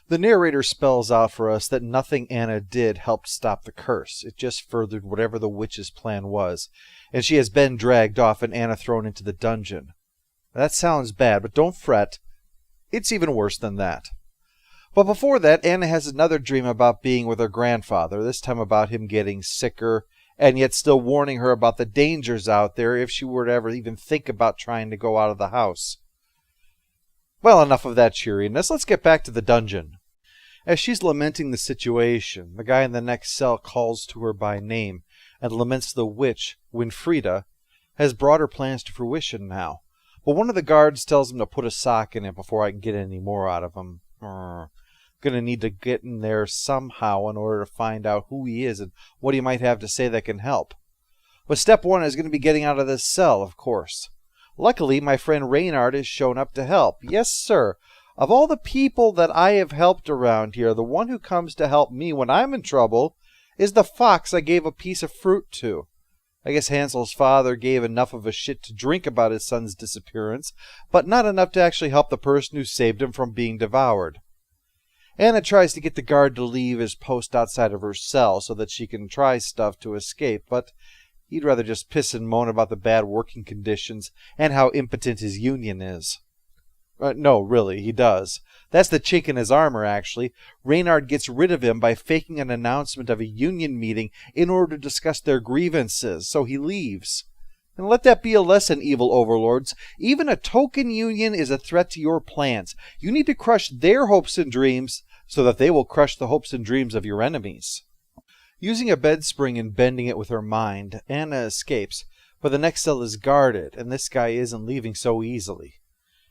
The narrator spells out for us that nothing Anna did helped stop the curse. It just furthered whatever the witch's plan was, and she has been dragged off and Anna thrown into the dungeon. That sounds bad, but don't fret. It's even worse than that. But before that, Anna has another dream about being with her grandfather, this time about him getting sicker, and yet still warning her about the dangers out there if she were to ever even think about trying to go out of the house. Well, enough of that cheeriness. Let's get back to the dungeon. As she's lamenting the situation, the guy in the next cell calls to her by name and laments the witch, Winfrida, has brought her plans to fruition now. But one of the guards tells him to put a sock in it before I can get any more out of him. Gonna need to get in there somehow in order to find out who he is and what he might have to say that can help. But step one is going to be getting out of this cell, of course. Luckily, my friend Reynard has shown up to help. Yes, sir. Of all the people that I have helped around here, the one who comes to help me when I'm in trouble is the fox I gave a piece of fruit to. I guess Hansel's father gave enough of a shit to drink about his son's disappearance, but not enough to actually help the person who saved him from being devoured. Anna tries to get the guard to leave his post outside of her cell so that she can try stuff to escape, but he'd rather just piss and moan about the bad working conditions and how impotent his union is. No, really, he does. That's the chink in his armor, actually. Reynard gets rid of him by faking an announcement of a union meeting in order to discuss their grievances, so he leaves. And let that be a lesson, evil overlords. Even a token union is a threat to your plans. You need to crush their hopes and dreams so that they will crush the hopes and dreams of your enemies. Using a bed spring and bending it with her mind, Anna escapes, but the next cell is guarded, and this guy isn't leaving so easily.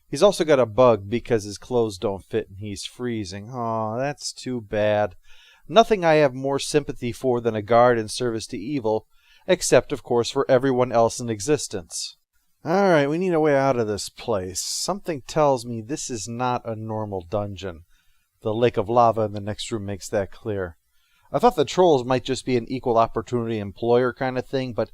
He's also got a bug because his clothes don't fit and he's freezing. Aw, that's too bad. Nothing I have more sympathy for than a guard in service to evil, except, of course, for everyone else in existence. Alright, we need a way out of this place. Something tells me this is not a normal dungeon. The lake of lava in the next room makes that clear. I thought the trolls might just be an equal opportunity employer kind of thing, but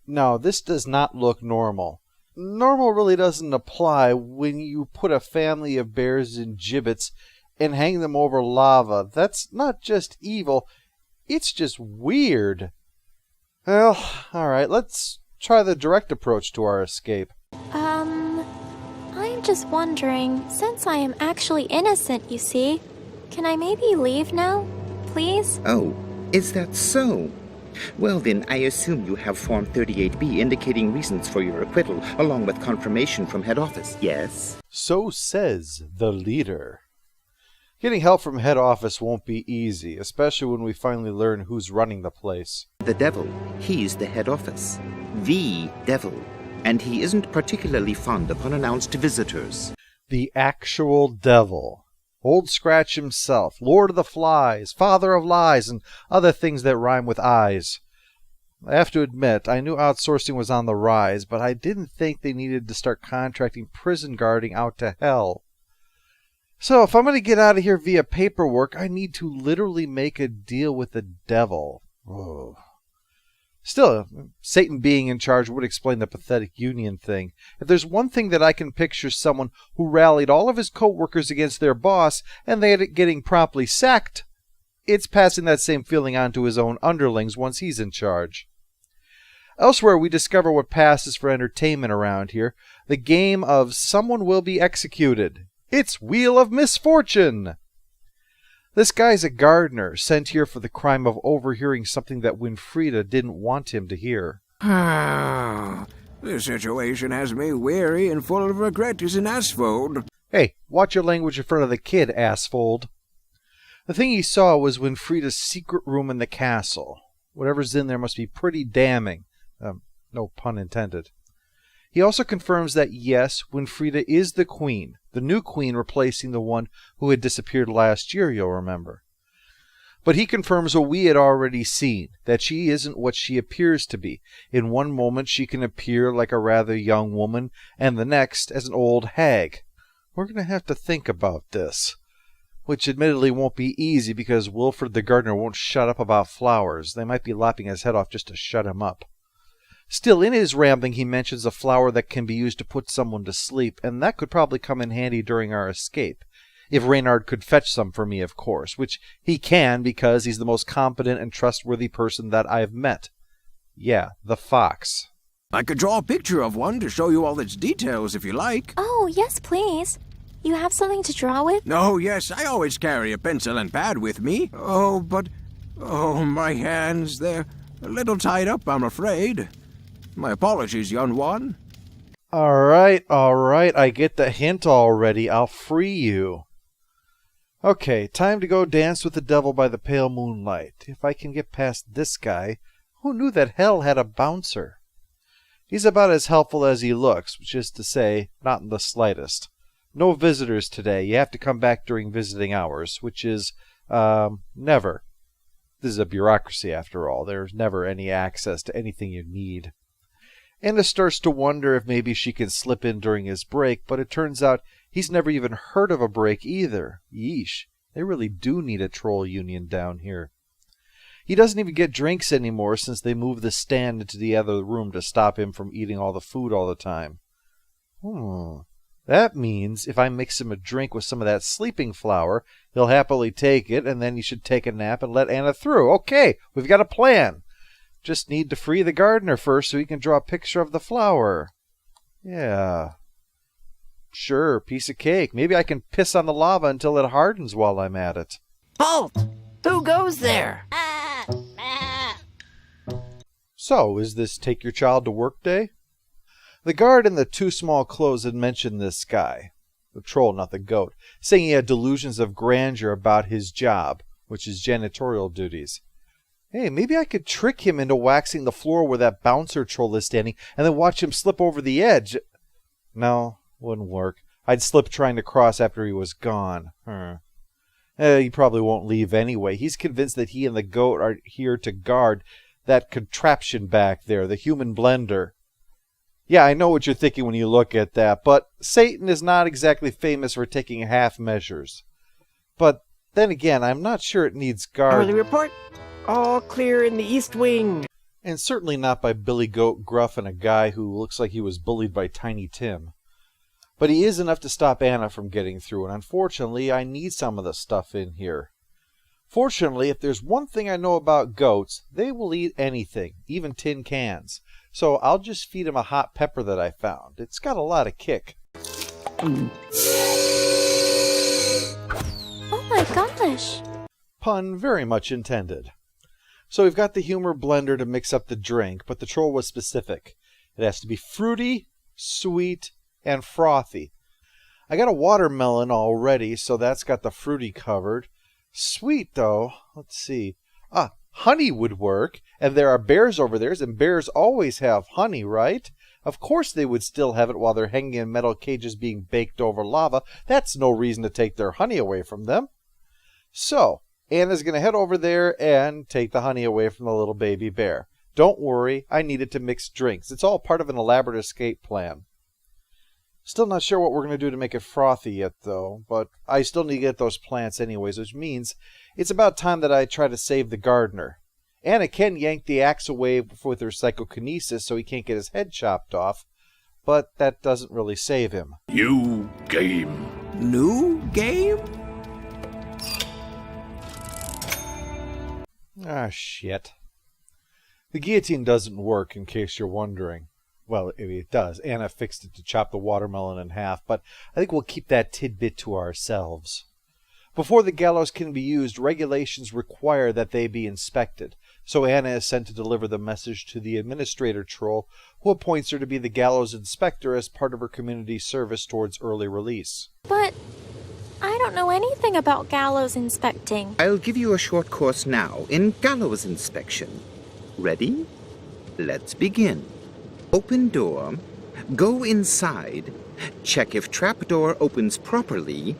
no, this does not look normal. Normal really doesn't apply when you put a family of bears in gibbets and hang them over lava. That's not just evil, it's just weird. Well, alright, let's try the direct approach to our escape. I'm just wondering, since I am actually innocent, you see, can I maybe leave now, please? Oh, is that so? Well then, I assume you have Form 38B indicating reasons for your acquittal, along with confirmation from head office, yes? So says the leader. Getting help from head office won't be easy, especially when we finally learn who's running the place. The devil, he's the head office. The devil. And he isn't particularly fond of unannounced visitors. The actual devil. Old Scratch himself, Lord of the Flies, Father of Lies, and other things that rhyme with eyes. I have to admit, I knew outsourcing was on the rise, but I didn't think they needed to start contracting prison guarding out to hell. So if I'm going to get out of here via paperwork, I need to literally make a deal with the devil. Oh. Still, Satan being in charge would explain the pathetic union thing. If there's one thing that I can picture someone who rallied all of his co-workers against their boss and they ended up getting promptly sacked, it's passing that same feeling on to his own underlings once he's in charge. Elsewhere, we discover what passes for entertainment around here, the game of someone will be executed. It's Wheel of Misfortune! This guy's a gardener, sent here for the crime of overhearing something that Winfrida didn't want him to hear. This situation has me weary and full of regret, isn't Asfold? Hey, watch your language in front of the kid, Assfold. The thing he saw was Winfrida's secret room in the castle. Whatever's in there must be pretty damning. No pun intended. He also confirms that yes, Winfrida is the queen, the new queen replacing the one who had disappeared last year, you'll remember. But he confirms what we had already seen, that she isn't what she appears to be. In one moment she can appear like a rather young woman, and the next as an old hag. We're going to have to think about this. Which admittedly won't be easy because Wilfred the gardener won't shut up about flowers. They might be lopping his head off just to shut him up. Still, in his rambling, he mentions a flower that can be used to put someone to sleep, and that could probably come in handy during our escape. If Reynard could fetch some for me, of course, which he can because he's the most competent and trustworthy person that I've met. Yeah, the fox. I could draw a picture of one to show you all its details if you like. Oh, yes, please. You have something to draw with? Oh, yes, I always carry a pencil and pad with me. Oh, my hands, they're a little tied up, I'm afraid. My apologies, young one. All right, I get the hint already. I'll free you. Okay, time to go dance with the devil by the pale moonlight. If I can get past this guy, who knew that hell had a bouncer? He's about as helpful as he looks, which is to say, not in the slightest. No visitors today. You have to come back during visiting hours, which is, never. This is a bureaucracy, after all. There's never any access to anything you need. Anna starts to wonder if maybe she can slip in during his break, but it turns out he's never even heard of a break either. Yeesh, they really do need a troll union down here. He doesn't even get drinks anymore since they moved the stand into the other room to stop him from eating all the food all the time. That means if I mix him a drink with some of that sleeping flour, he'll happily take it, and then he should take a nap and let Anna through. Okay, we've got a plan. Just need to free the gardener first so he can draw a picture of the flower. Yeah. Sure, piece of cake. Maybe I can piss on the lava until it hardens while I'm at it. Halt! Who goes there? So, is this take your child to work day? The guard in the too small clothes had mentioned this guy, the troll, not the goat, saying he had delusions of grandeur about his job, which is janitorial duties. Hey, maybe I could trick him into waxing the floor where that bouncer troll is standing and then watch him slip over the edge. No, wouldn't work. I'd slip trying to cross after he was gone. He probably won't leave anyway. He's convinced that he and the goat are here to guard that contraption back there, the human blender. Yeah, I know what you're thinking when you look at that, but Satan is not exactly famous for taking half measures. But then again, I'm not sure it needs guard. Early report. All clear in the East Wing. And certainly not by Billy Goat Gruff and a guy who looks like he was bullied by Tiny Tim. But he is enough to stop Anna from getting through, and unfortunately, I need some of the stuff in here. Fortunately, if there's one thing I know about goats, they will eat anything, even tin cans. So I'll just feed him a hot pepper that I found. It's got a lot of kick. Oh my gosh! Pun very much intended. So we've got the humor blender to mix up the drink, but the troll was specific. It has to be fruity, sweet, and frothy. I got a watermelon already, so that's got the fruity covered. Sweet, though, let's see. Honey would work, and there are bears over there, and bears always have honey, right? Of course they would still have it while they're hanging in metal cages being baked over lava. That's no reason to take their honey away from them. So, Anna's going to head over there and take the honey away from the little baby bear. Don't worry, I needed to mix drinks. It's all part of an elaborate escape plan. Still not sure what we're going to do to make it frothy yet, though, but I still need to get those plants anyways, which means it's about time that I try to save the gardener. Anna can yank the axe away with her psychokinesis so he can't get his head chopped off, but that doesn't really save him. New game. New game? Shit. The guillotine doesn't work, in case you're wondering. Well, it does. Anna fixed it to chop the watermelon in half, but I think we'll keep that tidbit to ourselves. Before the gallows can be used, regulations require that they be inspected, so Anna is sent to deliver the message to the administrator troll, who appoints her to be the gallows inspector as part of her community service towards early release. But I don't know anything about gallows inspecting. I'll give you a short course now in gallows inspection. Ready? Let's begin. Open door. Go inside. Check if trapdoor opens properly.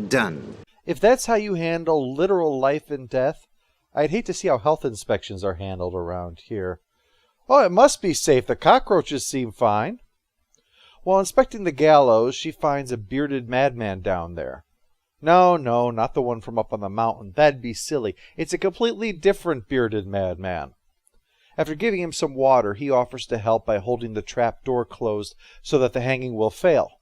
Done. If that's how you handle literal life and death, I'd hate to see how health inspections are handled around here. Oh, it must be safe. The cockroaches seem fine. While inspecting the gallows, she finds a bearded madman down there. No, not the one from up on the mountain. That'd be silly. It's a completely different bearded madman. After giving him some water, he offers to help by holding the trap door closed so that the hanging will fail.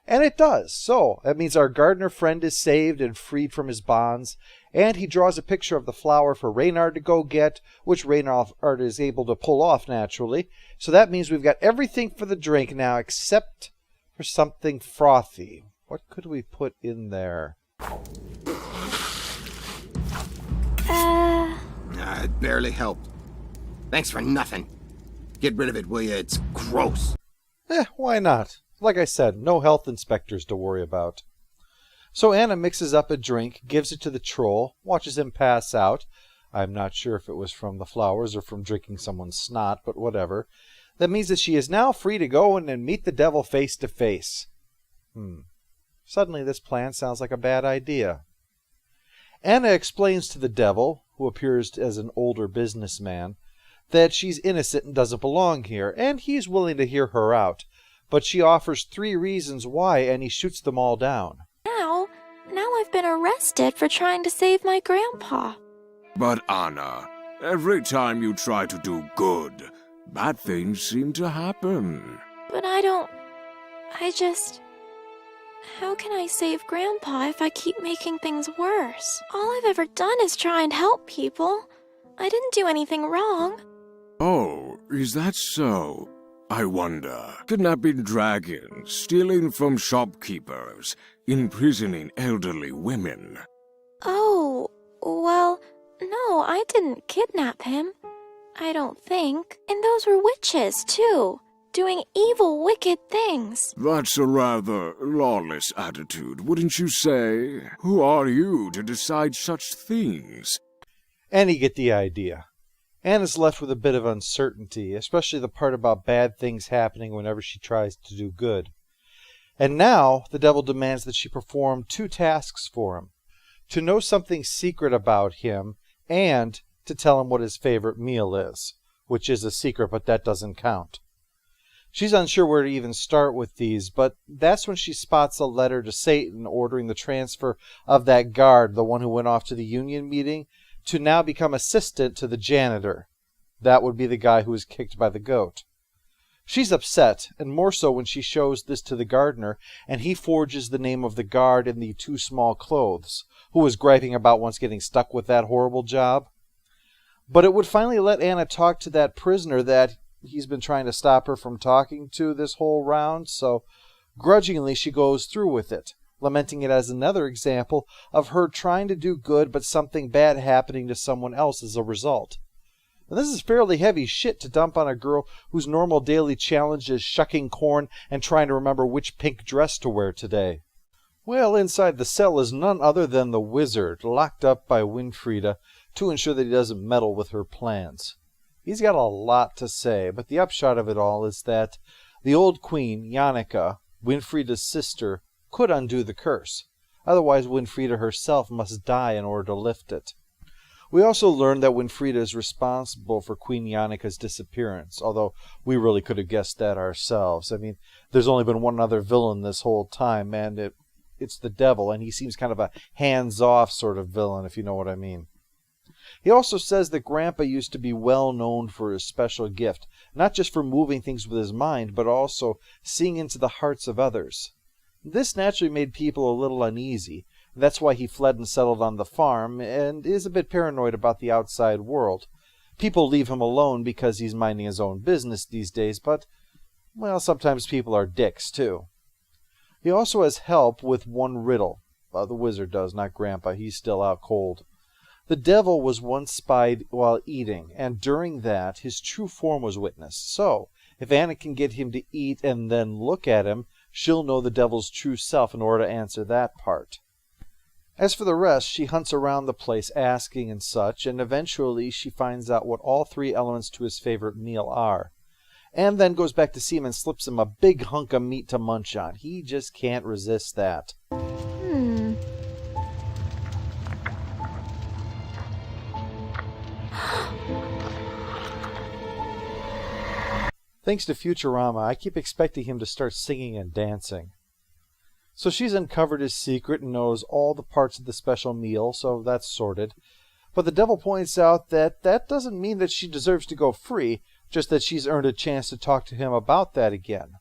And it does. So that means our gardener friend is saved and freed from his bonds, and he draws a picture of the flower for Reynard to go get, which Reynard is able to pull off naturally. So that means we've got everything for the drink now except for something frothy. What could we put in there? It barely helped. Thanks for nothing. Get rid of it, will you? It's gross. Why not? Like I said, no health inspectors to worry about. So Anna mixes up a drink, gives it to the troll, watches him pass out. I'm not sure if it was from the flowers or from drinking someone's snot, but whatever. That means that she is now free to go and meet the devil face to face. Suddenly this plan sounds like a bad idea. Anna explains to the devil, who appears as an older businessman, that she's innocent and doesn't belong here, and he's willing to hear her out. But she offers 3 reasons why, and he shoots them all down. Now I've been arrested for trying to save my grandpa. But Anna, every time you try to do good, bad things seem to happen. But how can I save Grandpa if I keep making things worse? All I've ever done is try and help people. I didn't do anything wrong. Oh, is that so? I wonder. Kidnapping dragons, stealing from shopkeepers, imprisoning elderly women. Oh, well, no, I didn't kidnap him. I don't think. And those were witches, too, doing evil, wicked things. That's a rather lawless attitude, wouldn't you say? Who are you to decide such things? And you get the idea. Anna's left with a bit of uncertainty, especially the part about bad things happening whenever she tries to do good. And now the devil demands that she perform 2 tasks for him: to know something secret about him and to tell him what his favorite meal is, which is a secret, but that doesn't count. She's unsure where to even start with these, but that's when she spots a letter to Satan ordering the transfer of that guard, the one who went off to the union meeting, to now become assistant to the janitor. That would be the guy who was kicked by the goat. She's upset, and more so when she shows this to the gardener, and he forges the name of the guard in the 2 small clothes, who was griping about once getting stuck with that horrible job. But it would finally let Anna talk to that prisoner that he's been trying to stop her from talking to this whole round, so grudgingly she goes through with it, lamenting it as another example of her trying to do good but something bad happening to someone else as a result. And this is fairly heavy shit to dump on a girl whose normal daily challenge is shucking corn and trying to remember which pink dress to wear today. Well, inside the cell is none other than the wizard, locked up by Winfrieda to ensure that he doesn't meddle with her plans. He's got a lot to say, but the upshot of it all is that the old queen, Jannica, Winfrieda's sister, could undo the curse. Otherwise, Winfrieda herself must die in order to lift it. We also learned that Winfrieda is responsible for Queen Jannica's disappearance, although we really could have guessed that ourselves. I mean, there's only been one other villain this whole time, and it's the devil, and he seems kind of a hands-off sort of villain, if you know what I mean. He also says that Grandpa used to be well known for his special gift, not just for moving things with his mind, but also seeing into the hearts of others. This naturally made people a little uneasy. That's why he fled and settled on the farm, and is a bit paranoid about the outside world. People leave him alone because he's minding his own business these days, but, well, sometimes people are dicks, too. He also has help with one riddle. The wizard does, not Grandpa. He's still out cold. The devil was once spied while eating, and during that, his true form was witnessed. So, if Anna can get him to eat and then look at him, she'll know the devil's true self in order to answer that part. As for the rest, she hunts around the place asking and such, and eventually she finds out what all 3 elements to his favorite meal are. And then goes back to see him and slips him a big hunk of meat to munch on. He just can't resist that. Thanks to Futurama, I keep expecting him to start singing and dancing. So she's uncovered his secret and knows all the parts of the special meal, so that's sorted. But the devil points out that that doesn't mean that she deserves to go free, just that she's earned a chance to talk to him about that again.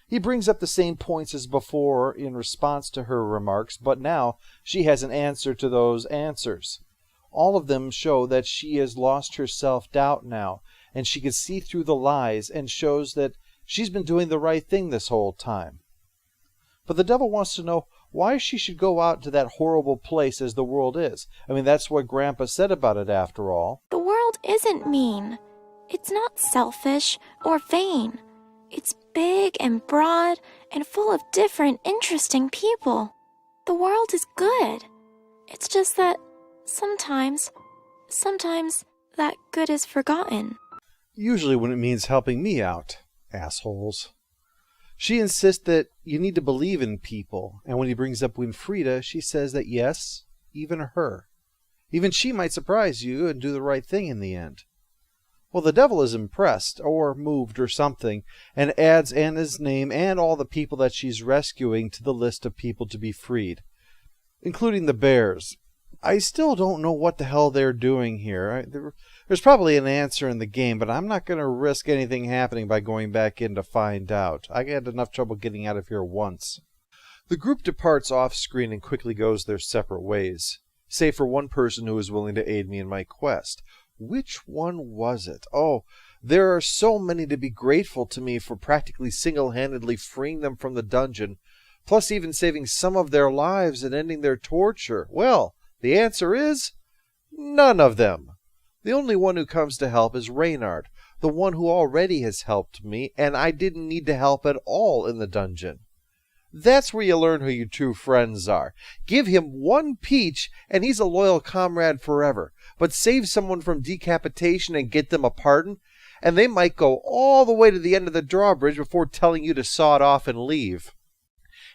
He brings up the same points as before in response to her remarks, but now she has an answer to those answers. All of them show that she has lost her self-doubt now, and she can see through the lies, and shows that she's been doing the right thing this whole time. But the devil wants to know why she should go out to that horrible place as the world is. I mean, that's what Grandpa said about it after all. The world isn't mean. It's not selfish or vain. It's big and broad and full of different, interesting people. The world is good. It's just that sometimes that good is forgotten. Usually when it means helping me out, assholes. She insists that you need to believe in people, and when he brings up Winfrieda, she says that yes, even her. Even she might surprise you and do the right thing in the end. Well, the devil is impressed, or moved, or something, and adds Anna's name and all the people that she's rescuing to the list of people to be freed, including the bears. I still don't know what the hell they're doing here. There's probably an answer in the game, but I'm not going to risk anything happening by going back in to find out. I had enough trouble getting out of here once. The group departs off-screen and quickly goes their separate ways, save for one person who is willing to aid me in my quest. Which one was it? Oh, there are so many to be grateful to me for practically single-handedly freeing them from the dungeon, plus even saving some of their lives and ending their torture. Well, the answer is none of them. The only one who comes to help is Reynard, the one who already has helped me, and I didn't need to help at all in the dungeon. That's where you learn who your true friends are. Give him one peach, and he's a loyal comrade forever. But save someone from decapitation and get them a pardon, and they might go all the way to the end of the drawbridge before telling you to saw it off and leave.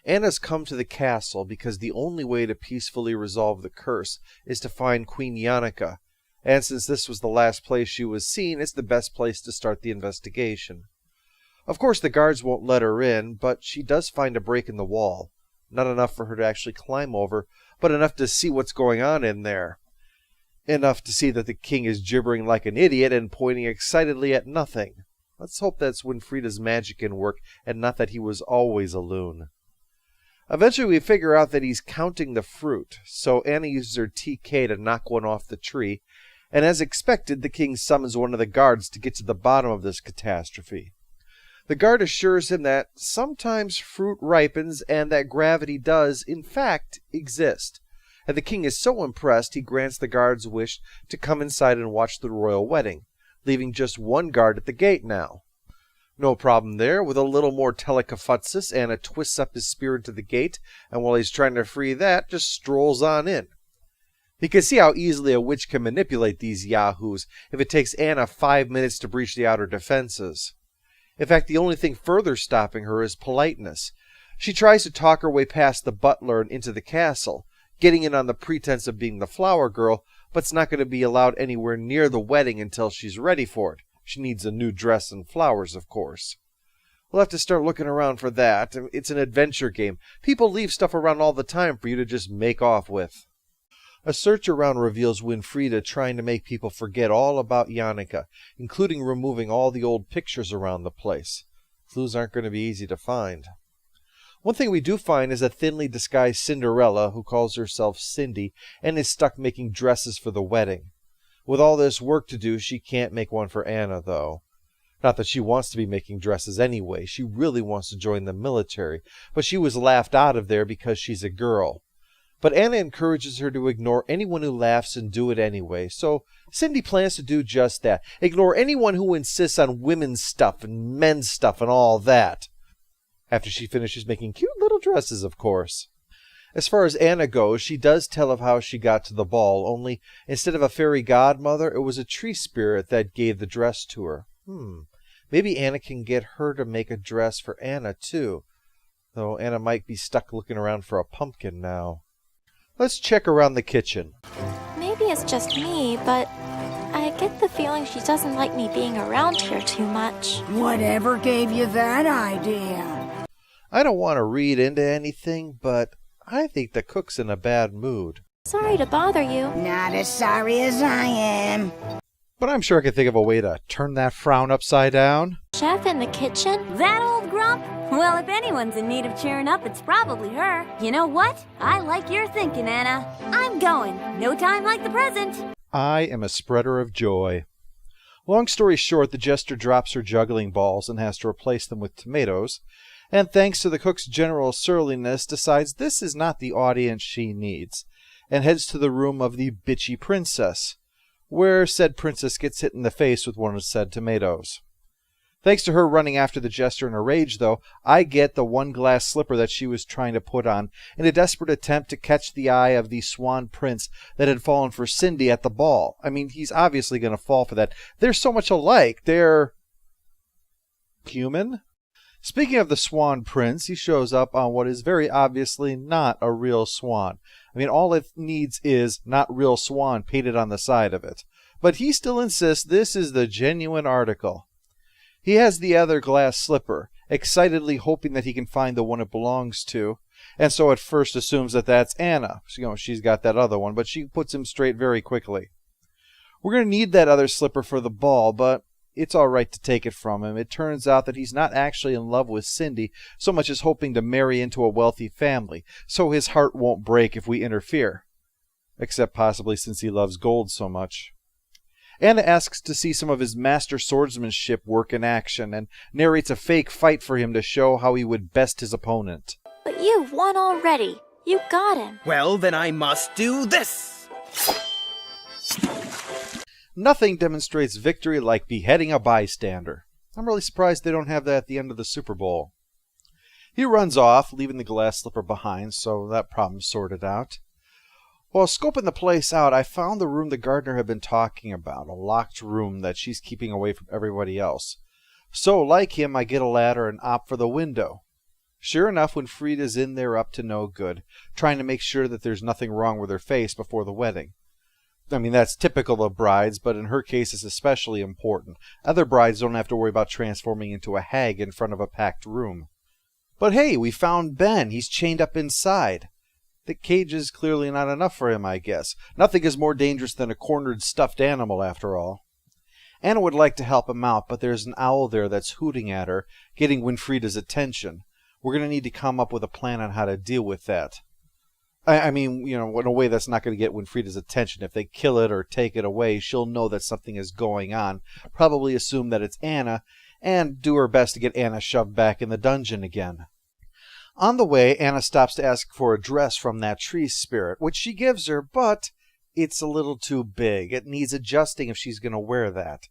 Anna's come to the castle because the only way to peacefully resolve the curse is to find Queen Yannicka, and since this was the last place she was seen, it's the best place to start the investigation. Of course, the guards won't let her in, but she does find a break in the wall. Not enough for her to actually climb over, but enough to see what's going on in there. Enough to see that the king is gibbering like an idiot and pointing excitedly at nothing. Let's hope that's Winfrieda's magic in work, and not that he was always a loon. Eventually we figure out that he's counting the fruit, so Anna uses her TK to knock one off the tree, and as expected, the king summons one of the guards to get to the bottom of this catastrophe. The guard assures him that sometimes fruit ripens and that gravity does, in fact, exist. And the king is so impressed he grants the guard's wish to come inside and watch the royal wedding, leaving just one guard at the gate now. No problem there. With a little more telekaphatsis, Anna twists up his spear into the gate, and while he's trying to free that, just strolls on in. You can see how easily a witch can manipulate these yahoos if it takes Anna 5 minutes to breach the outer defenses. In fact, the only thing further stopping her is politeness. She tries to talk her way past the butler and into the castle, getting in on the pretense of being the flower girl, but's not going to be allowed anywhere near the wedding until she's ready for it. She needs a new dress and flowers, of course. We'll have to start looking around for that. It's an adventure game. People leave stuff around all the time for you to just make off with. A search around reveals Winfrieda trying to make people forget all about Yannicka, including removing all the old pictures around the place. Clues aren't going to be easy to find. One thing we do find is a thinly disguised Cinderella who calls herself Cindy and is stuck making dresses for the wedding. With all this work to do, she can't make one for Anna, though. Not that she wants to be making dresses anyway. She really wants to join the military, but she was laughed out of there because she's a girl. But Anna encourages her to ignore anyone who laughs and do it anyway, so Cindy plans to do just that. Ignore anyone who insists on women's stuff and men's stuff and all that. After she finishes making cute little dresses, of course. As far as Anna goes, she does tell of how she got to the ball, only instead of a fairy godmother, it was a tree spirit that gave the dress to her. Maybe Anna can get her to make a dress for Anna, too. Though Anna might be stuck looking around for a pumpkin now. Let's check around the kitchen. Maybe it's just me, but I get the feeling she doesn't like me being around here too much. Whatever gave you that idea? I don't want to read into anything, but I think the cook's in a bad mood. Sorry to bother you. Not as sorry as I am. But I'm sure I could think of a way to turn that frown upside down. Chef in the kitchen? That old grump? Well, if anyone's in need of cheering up, it's probably her. You know what? I like your thinking, Anna. I'm going. No time like the present. I am a spreader of joy. Long story short, the jester drops her juggling balls and has to replace them with tomatoes, and thanks to the cook's general surliness, decides this is not the audience she needs, and heads to the room of the bitchy princess, where said princess gets hit in the face with one of said tomatoes. Thanks to her running after the jester in a rage, though, I get the one glass slipper that she was trying to put on in a desperate attempt to catch the eye of the swan prince that had fallen for Cindy at the ball. I mean, he's obviously going to fall for that. They're so much alike. They're human. Speaking of the swan prince, he shows up on what is very obviously not a real swan. I mean, all it needs is "not real swan" painted on the side of it. But he still insists this is the genuine article. He has the other glass slipper, excitedly hoping that he can find the one it belongs to, and so at first assumes that that's Anna. She's got that other one, but she puts him straight very quickly. We're going to need that other slipper for the ball, but it's all right to take it from him. It turns out that he's not actually in love with Cindy so much as hoping to marry into a wealthy family, so his heart won't break if we interfere. Except possibly since he loves gold so much. Anna asks to see some of his master swordsmanship work in action and narrates a fake fight for him to show how he would best his opponent. But you've won already. You got him. Well, then I must do this. Nothing demonstrates victory like beheading a bystander. I'm really surprised they don't have that at the end of the Super Bowl. He runs off, leaving the glass slipper behind, so that problem's sorted out. While scoping the place out, I found the room the gardener had been talking about, a locked room that she's keeping away from everybody else. So, like him, I get a ladder and opt for the window. Sure enough, Winfrieda's in there up to no good, trying to make sure that there's nothing wrong with her face before the wedding. I mean, that's typical of brides, but in her case it's especially important. Other brides don't have to worry about transforming into a hag in front of a packed room. But hey, we found Ben. He's chained up inside. The cage is clearly not enough for him, I guess. Nothing is more dangerous than a cornered stuffed animal, after all. Anna would like to help him out, but there's an owl there that's hooting at her, getting Winfrieda's attention. We're going to need to come up with a plan on how to deal with that. I mean, in a way that's not going to get Winfrieda's attention. If they kill it or take it away, she'll know that something is going on, probably assume that it's Anna, and do her best to get Anna shoved back in the dungeon again. On the way, Anna stops to ask for a dress from that tree spirit, which she gives her, but it's a little too big. It needs adjusting if she's going to wear that.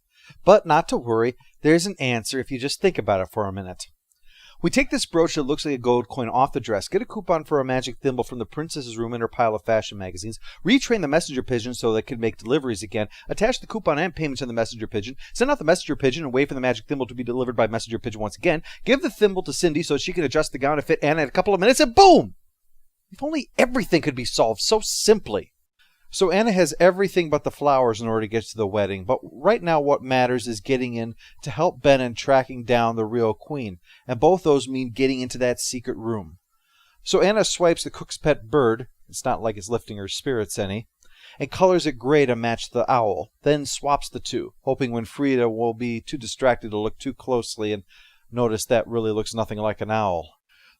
But not to worry, there's an answer if you just think about it for a minute. We take this brooch that looks like a gold coin off the dress, get a coupon for a magic thimble from the princess's room in her pile of fashion magazines, retrain the messenger pigeon so that it can make deliveries again, attach the coupon and payment to the messenger pigeon, send out the messenger pigeon and wait for the magic thimble to be delivered by messenger pigeon once again, give the thimble to Cindy so she can adjust the gown to fit Anna in a couple of minutes, and boom! If only everything could be solved so simply. So Anna has everything but the flowers in order to get to the wedding, but right now what matters is getting in to help Ben in tracking down the real queen, and both those mean getting into that secret room. So Anna swipes the cook's pet bird, it's not like it's lifting her spirits any, and colors it gray to match the owl, then swaps the two, hoping Winfrieda will be too distracted to look too closely and notice that really looks nothing like an owl.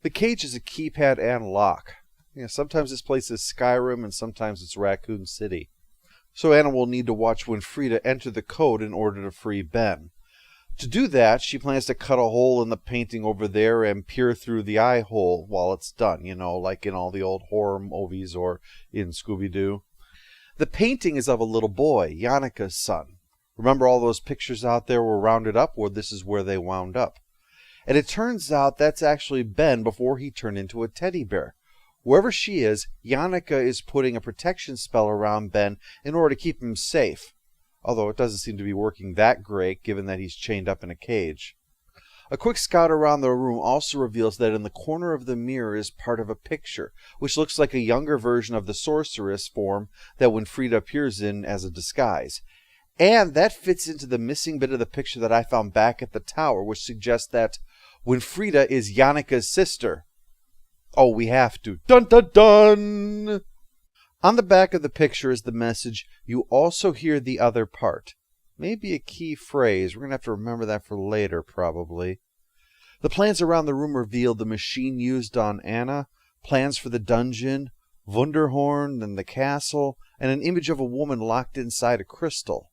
The cage is a keypad and lock. Sometimes this place is Skyrim and sometimes it's Raccoon City. So Anna will need to watch Winfrieda enter the code in order to free Ben. To do that, she plans to cut a hole in the painting over there and peer through the eye hole while it's done, like in all the old horror movies or in Scooby-Doo. The painting is of a little boy, Yannika's son. Remember all those pictures out there were rounded up? Well, this is where they wound up. And it turns out that's actually Ben before he turned into a teddy bear. Wherever she is, Yannika is putting a protection spell around Ben in order to keep him safe, although it doesn't seem to be working that great given that he's chained up in a cage. A quick scout around the room also reveals that in the corner of the mirror is part of a picture, which looks like a younger version of the sorceress form that Winfrieda appears in as a disguise. And that fits into the missing bit of the picture that I found back at the tower, which suggests that Winfrieda is Yannika's sister. Oh, we have to. Dun dun dun! On the back of the picture is the message, "You also hear the other part." Maybe a key phrase. We're going to have to remember that for later, probably. The plans around the room reveal the machine used on Anna, plans for the dungeon, Wunderhorn and the castle, and an image of a woman locked inside a crystal.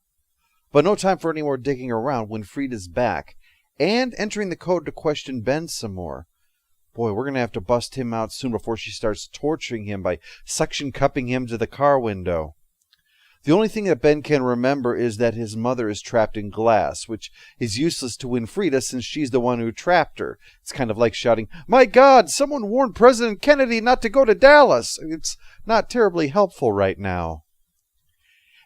But no time for any more digging around when Frida's back, and entering the code to question Ben some more. Boy, we're going to have to bust him out soon before she starts torturing him by suction cupping him to the car window. The only thing that Ben can remember is that his mother is trapped in glass, which is useless to win Frida since she's the one who trapped her. It's kind of like shouting, "My God, someone warned President Kennedy not to go to Dallas!" It's not terribly helpful right now.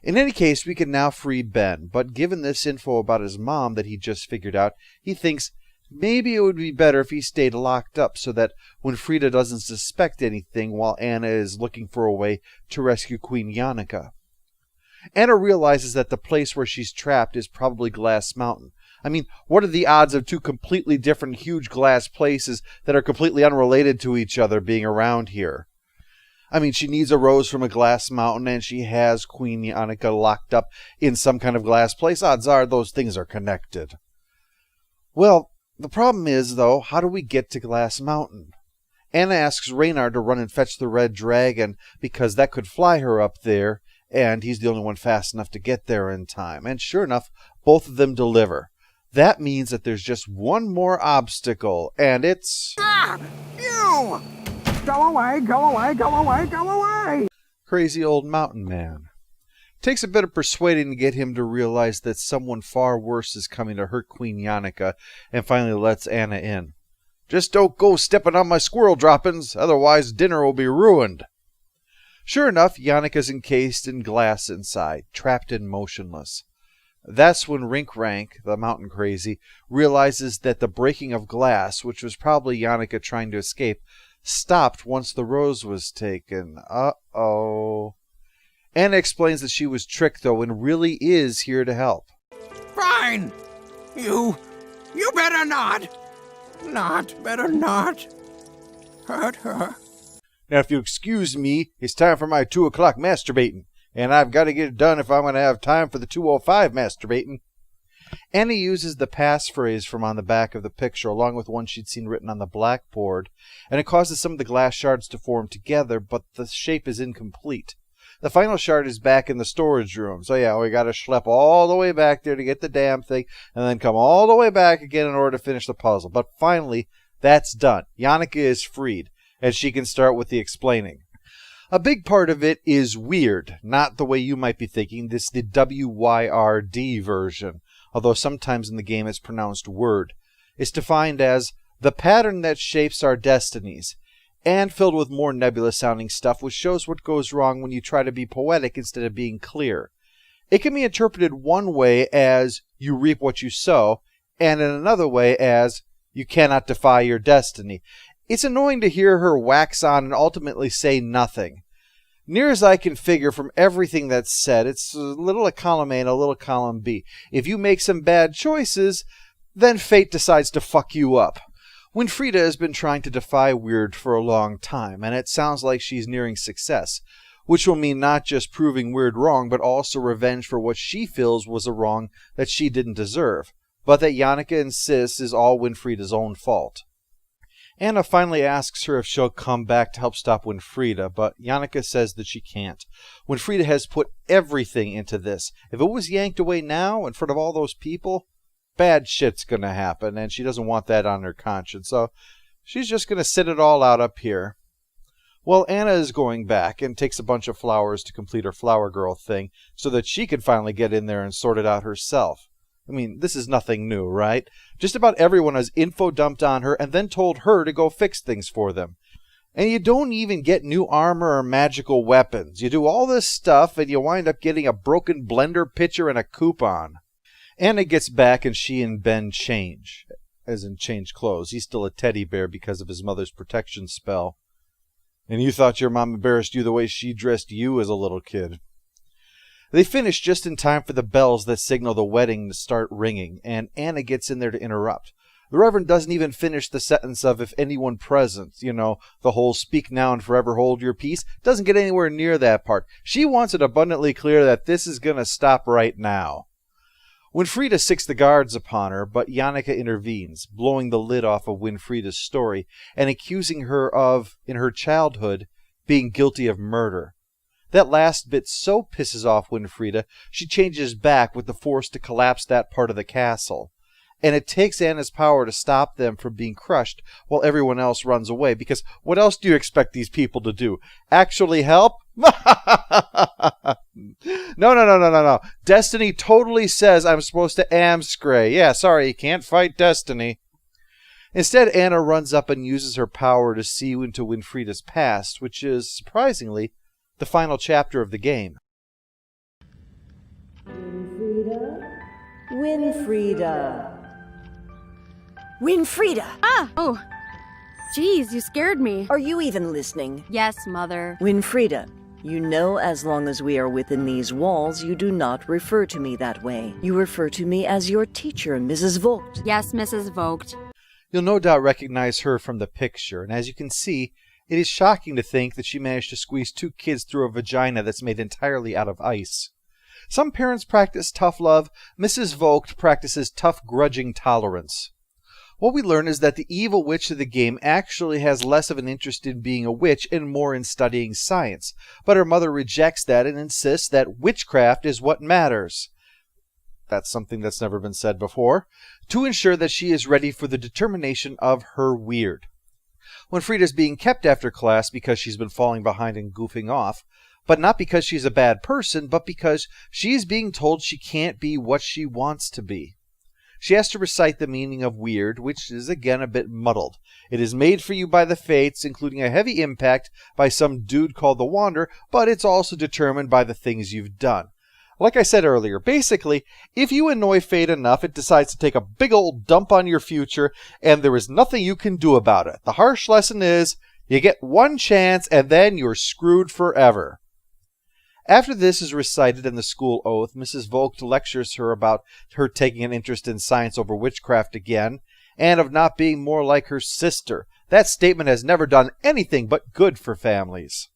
In any case, we can now free Ben, but given this info about his mom that he just figured out, he thinks maybe it would be better if he stayed locked up so that when Frida doesn't suspect anything while Anna is looking for a way to rescue Queen Yannicka. Anna realizes that the place where she's trapped is probably Glass Mountain. I mean, what are the odds of two completely different huge glass places that are completely unrelated to each other being around here? I mean, she needs a rose from a glass mountain, and she has Queen Yannicka locked up in some kind of glass place. Odds are those things are connected. Well, the problem is, though, how do we get to Glass Mountain? Anna asks Reynard to run and fetch the red dragon, because that could fly her up there, and he's the only one fast enough to get there in time. And sure enough, both of them deliver. That means that there's just one more obstacle, and it's... Ah! You! Go away, go away, go away, go away! Crazy old mountain man. Takes a bit of persuading to get him to realize that someone far worse is coming to hurt Queen Yannicka, and finally lets Anna in. "Just don't go stepping on my squirrel droppings, otherwise dinner will be ruined." Sure enough, Yannicka's encased in glass inside, trapped and motionless. That's when Rink Rank, the mountain crazy, realizes that the breaking of glass, which was probably Yannicka trying to escape, stopped once the rose was taken. Uh-oh. Anna explains that she was tricked, though, and really is here to help. Fine! You better not! Better not hurt her. Now, if you excuse me, it's time for my 2 o'clock masturbating, and I've got to get it done if I'm going to have time for the 2:05 masturbating. Anna uses the passphrase from on the back of the picture, along with one she'd seen written on the blackboard, and it causes some of the glass shards to form together, but the shape is incomplete. The final shard is back in the storage room, so yeah, we got to schlep all the way back there to get the damn thing, and then come all the way back again in order to finish the puzzle. But finally, that's done. Yannicka is freed, and she can start with the explaining. A big part of it is weird, not the way you might be thinking. This is the WYRD version, although sometimes in the game it's pronounced word. It's defined as the pattern that shapes our destinies, and filled with more nebulous-sounding stuff, which shows what goes wrong when you try to be poetic instead of being clear. It can be interpreted one way as you reap what you sow, and in another way as you cannot defy your destiny. It's annoying to hear her wax on and ultimately say nothing. Near as I can figure from everything that's said, it's a little a column A and a little column B. If you make some bad choices, then fate decides to fuck you up. Winfrieda has been trying to defy weird for a long time, and it sounds like she's nearing success, which will mean not just proving weird wrong, but also revenge for what she feels was a wrong that she didn't deserve, but that Yannicka insists is all Winfrieda's own fault. Anna finally asks her if she'll come back to help stop Winfrieda, but Yannicka says that she can't. Winfrieda has put everything into this. If it was yanked away now in front of all those people, bad shit's gonna happen, and she doesn't want that on her conscience, so she's just gonna sit it all out up here. Well, Anna is going back and takes a bunch of flowers to complete her flower girl thing so that she can finally get in there and sort it out herself. I mean, this is nothing new, right? Just about everyone has info dumped on her and then told her to go fix things for them. And you don't even get new armor or magical weapons. You do all this stuff and you wind up getting a broken blender pitcher and a coupon. Anna gets back and she and Ben change. As in change clothes. He's still a teddy bear because of his mother's protection spell. And you thought your mom embarrassed you the way she dressed you as a little kid. They finish just in time for the bells that signal the wedding to start ringing, and Anna gets in there to interrupt. The Reverend doesn't even finish the sentence of "if anyone present," the whole "speak now and forever hold your peace," doesn't get anywhere near that part. She wants it abundantly clear that this is going to stop right now. Winfrieda sicks the guards upon her, but Yannicka intervenes, blowing the lid off of Winfrieda's story and accusing her of, in her childhood, being guilty of murder. That last bit so pisses off Winfrieda, she changes back with the force to collapse that part of the castle. And it takes Anna's power to stop them from being crushed while everyone else runs away, because what else do you expect these people to do? Actually help? No. Destiny totally says I'm supposed to amscray. Yeah, sorry, you can't fight Destiny. Instead, Anna runs up and uses her power to see into Winfrieda's past, which is, surprisingly, the final chapter of the game. Winfrieda. Winfrieda! Ah! Oh. Geez, you scared me. Are you even listening? Yes, Mother. Winfrieda, you know as long as we are within these walls, you do not refer to me that way. You refer to me as your teacher, Mrs. Vogt. Yes, Mrs. Vogt. You'll no doubt recognize her from the picture, and as you can see, it is shocking to think that she managed to squeeze 2 kids through a vagina that's made entirely out of ice. Some parents practice tough love. Mrs. Vogt practices tough grudging tolerance. What we learn is that the evil witch of the game actually has less of an interest in being a witch and more in studying science, but her mother rejects that and insists that witchcraft is what matters. That's something that's never been said before, to ensure that she is ready for the determination of her weird. Winfrieda's being kept after class because she's been falling behind and goofing off, but not because she's a bad person, but because she is being told she can't be what she wants to be. She has to recite the meaning of weird, which is again a bit muddled. It is made for you by the fates, including a heavy impact by some dude called the Wanderer, but it's also determined by the things you've done. Like I said earlier, basically, if you annoy fate enough, it decides to take a big old dump on your future, and there is nothing you can do about it. The harsh lesson is, you get one chance, and then you're screwed forever. After this is recited in the school oath, Mrs. Vogt lectures her about her taking an interest in science over witchcraft again, and of not being more like her sister. That statement has never done anything but good for families.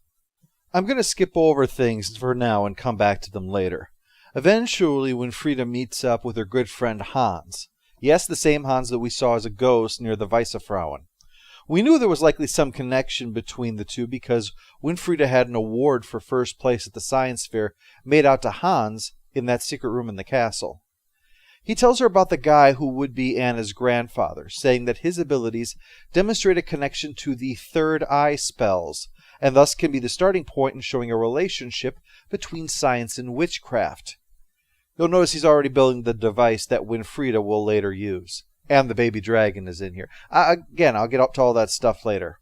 I'm going to skip over things for now and come back to them later. Eventually, Winfrieda meets up with her good friend Hans. Yes, the same Hans that we saw as a ghost near the Weissefrauen. We knew there was likely some connection between the two because Winfrieda had an award for first place at the science fair made out to Hans in that secret room in the castle. He tells her about the guy who would be Anna's grandfather, saying that his abilities demonstrate a connection to the third eye spells, and thus can be the starting point in showing a relationship between science and witchcraft. You'll notice he's already building the device that Winfrieda will later use. And the baby dragon is in here. Again, I'll get up to all that stuff later.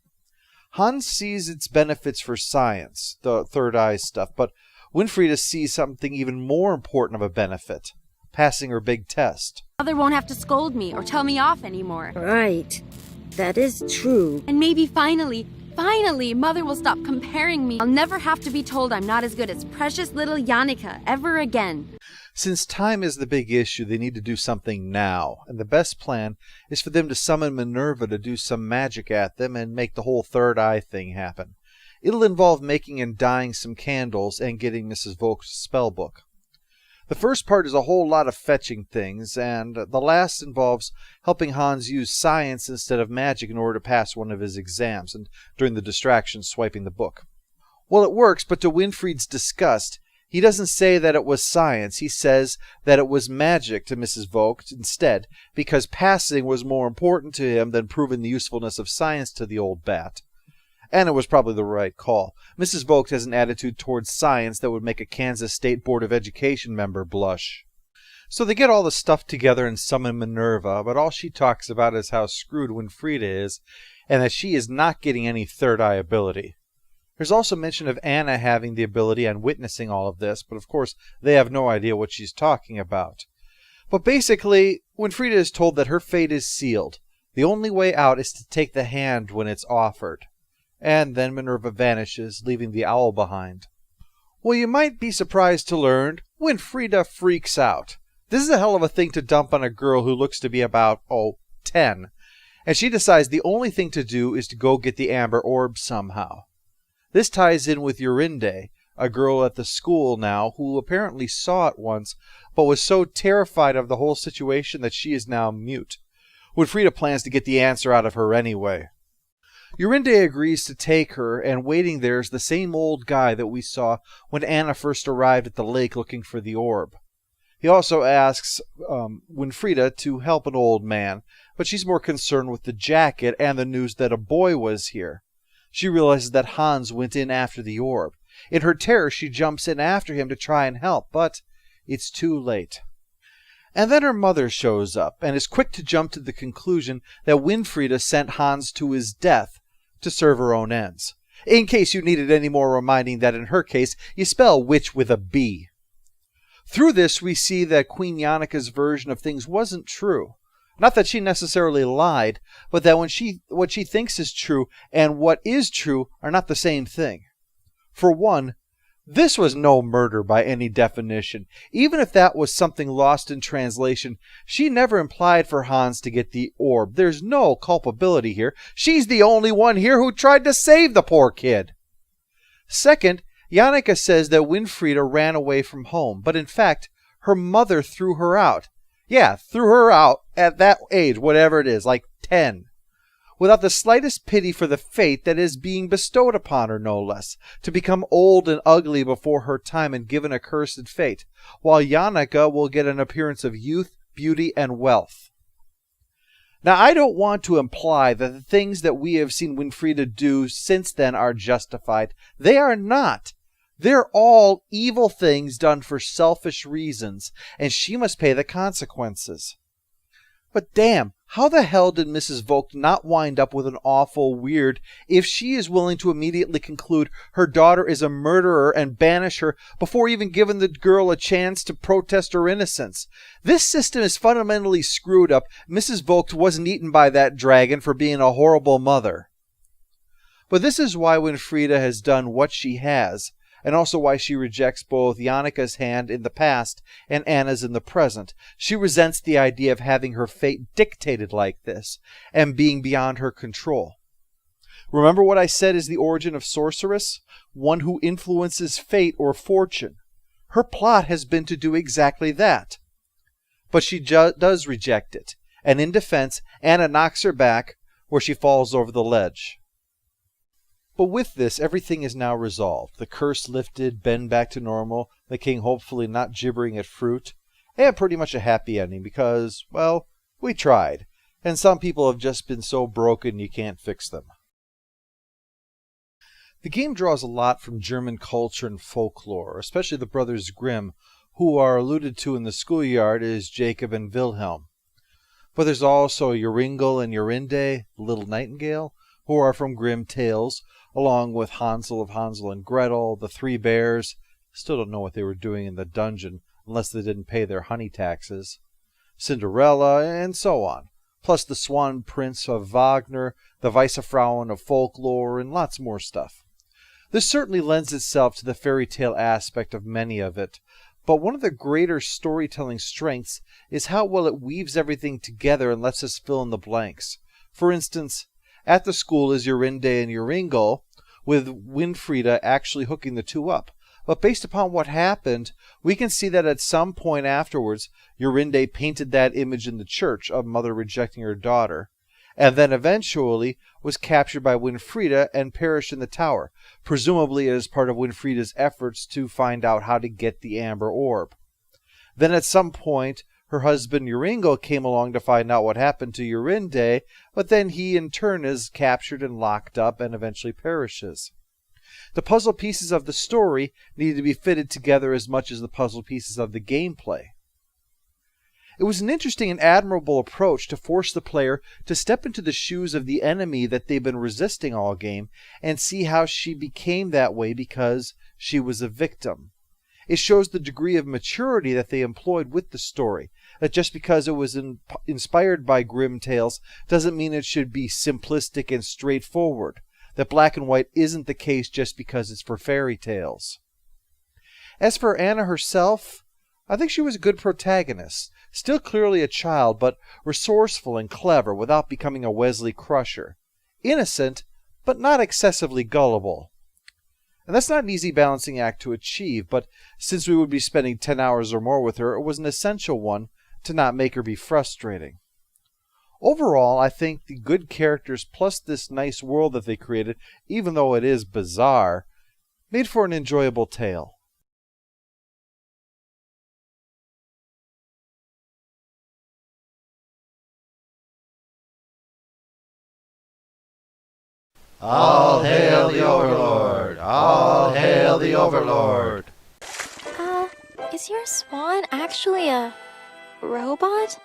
Hans sees its benefits for science, the third eye stuff, but Winfrieda sees something even more important of a benefit, passing her big test. Mother won't have to scold me or tell me off anymore. Right. That is true. And maybe finally, Mother will stop comparing me. I'll never have to be told I'm not as good as precious little Yannicka ever again. Since time is the big issue, they need to do something now, and the best plan is for them to summon Minerva to do some magic at them and make the whole third eye thing happen. It'll involve making and dyeing some candles and getting Mrs. Vogt's spell book. The first part is a whole lot of fetching things, and the last involves helping Hans use science instead of magic in order to pass one of his exams, and during the distraction swiping the book. Well, it works, but to Winfried's disgust, he doesn't say that it was science. He says that it was magic to Mrs. Vogt instead, because passing was more important to him than proving the usefulness of science to the old bat. And it was probably the right call. Mrs. Vogt has an attitude towards science that would make a Kansas State Board of Education member blush. So they get all the stuff together and summon Minerva, but all she talks about is how screwed Winfrieda is, and that she is not getting any third eye ability. There's also mention of Anna having the ability and witnessing all of this, but of course they have no idea what she's talking about. But basically, Winfrieda is told that her fate is sealed. The only way out is to take the hand when it's offered. And then Minerva vanishes, leaving the owl behind. Well, you might be surprised to learn Winfrieda freaks out. This is a hell of a thing to dump on a girl who looks to be about, 10. And she decides the only thing to do is to go get the amber orb somehow. This ties in with Jorinde, a girl at the school now who apparently saw it once, but was so terrified of the whole situation that she is now mute. Winfrieda plans to get the answer out of her anyway. Jorinde agrees to take her, and waiting there is the same old guy that we saw when Anna first arrived at the lake looking for the orb. He also asks Winfrieda to help an old man, but she's more concerned with the jacket and the news that a boy was here. She realizes that Hans went in after the orb. In her terror, she jumps in after him to try and help, but it's too late. And then her mother shows up and is quick to jump to the conclusion that Winfrieda sent Hans to his death to serve her own ends. In case you needed any more reminding that in her case, you spell witch with a B. Through this, we see that Queen Jannika's version of things wasn't true. Not that she necessarily lied, but that what she thinks is true and what is true are not the same thing. For one, this was no murder by any definition. Even if that was something lost in translation, she never implied for Hans to get the orb. There's no culpability here. She's the only one here who tried to save the poor kid. Second, Jannika says that Winfrieda ran away from home, but in fact, her mother threw her out. Yeah, threw her out at that age, whatever it is, like 10. Without the slightest pity for the fate that is being bestowed upon her, no less, to become old and ugly before her time and given a cursed fate, while Jannika will get an appearance of youth, beauty, and wealth. Now, I don't want to imply that the things that we have seen Winfrieda do since then are justified. They are not. They're all evil things done for selfish reasons, and she must pay the consequences. But damn, how the hell did Mrs. Vogt not wind up with an awful weird if she is willing to immediately conclude her daughter is a murderer and banish her before even giving the girl a chance to protest her innocence? This system is fundamentally screwed up. Mrs. Vogt wasn't eaten by that dragon for being a horrible mother. But this is why Winfrieda has done what she has, and also why she rejects both Jannika's hand in the past and Anna's in the present. She resents the idea of having her fate dictated like this, and being beyond her control. Remember what I said is the origin of sorceress? One who influences fate or fortune. Her plot has been to do exactly that. But she does reject it, and in defense, Anna knocks her back, where she falls over the ledge. But with this, everything is now resolved. The curse lifted, Ben back to normal, the king hopefully not gibbering at fruit, and pretty much a happy ending because, well, we tried, and some people have just been so broken you can't fix them. The game draws a lot from German culture and folklore, especially the brothers Grimm, who are alluded to in the schoolyard as Jacob and Wilhelm. But there's also Joringel and Jorinde, the little nightingale, who are from Grimm tales, along with Hansel of Hansel and Gretel, the Three Bears. Still don't know what they were doing in the dungeon, unless they didn't pay their honey taxes. Cinderella, and so on. Plus the Swan Prince of Wagner, the Weissefrauen of folklore, and lots more stuff. This certainly lends itself to the fairy tale aspect of many of it, but one of the greater storytelling strengths is how well it weaves everything together and lets us fill in the blanks. For instance, at the school is Jorinde and Joringel, with Winfrieda actually hooking the two up. But based upon what happened, we can see that at some point afterwards, Jorinde painted that image in the church of mother rejecting her daughter, and then eventually was captured by Winfrieda and perished in the tower, presumably as part of Winfrieda's efforts to find out how to get the amber orb. Then at some point, her husband Joringel came along to find out what happened to Jorinde, but then he in turn is captured and locked up and eventually perishes. The puzzle pieces of the story need to be fitted together as much as the puzzle pieces of the gameplay. It was an interesting and admirable approach to force the player to step into the shoes of the enemy that they've been resisting all game and see how she became that way because she was a victim. It shows the degree of maturity that they employed with the story, that just because it was inspired by Grimm tales doesn't mean it should be simplistic and straightforward, that black and white isn't the case just because it's for fairy tales. As for Anna herself, I think she was a good protagonist, still clearly a child, but resourceful and clever without becoming a Wesley Crusher, innocent, but not excessively gullible. And that's not an easy balancing act to achieve, but since we would be spending 10 hours or more with her, it was an essential one to not make her be frustrating. Overall, I think the good characters plus this nice world that they created, even though it is bizarre, made for an enjoyable tale. All hail the Overlord! All hail the Overlord! Is your swan actually a robot?